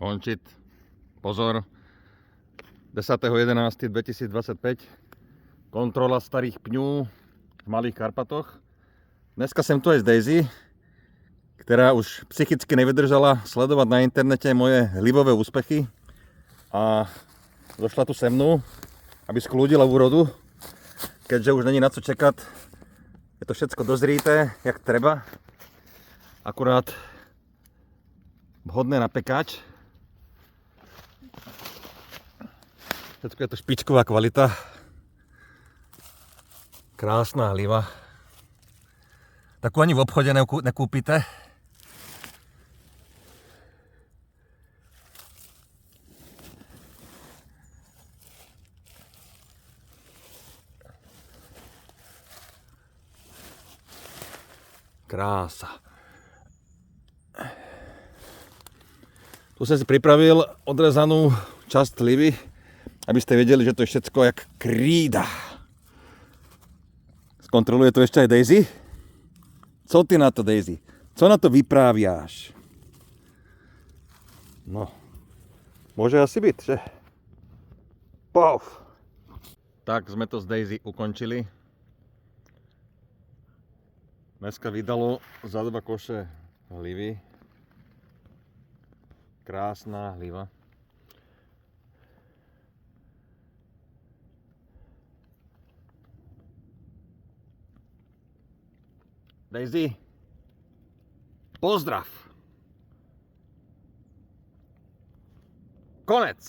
končiť. Pozor. 10.11.2025. Kontrola starých pňú v Malých Karpatoch. Dneska som tu aj s Daisy, ktorá už psychicky nevydržala sledovať na internete moje hlivové úspechy a došla tu se mnou, aby skľúdila úrodu, keďže už není na co čekať. Je to všetko dozrité, jak treba. Akurát vhodné na pekáč. Všetko je to špičková kvalita. Krásna hliva. Takú ani v obchode nekúpite. Krása. Tu som si pripravil odrezanú časť hlivy, aby ste vedeli, že to je všetko jak krída. Skontroluje to ešte aj Daisy? Co ty na to, Daisy? Co na to vypráviaš? No, môže asi byť, že? Pof! Tak sme to s Daisy ukončili. Dneska vydalo za 2 koše hlivy. Krásna hliva. Daisy, pozdrav. Konec.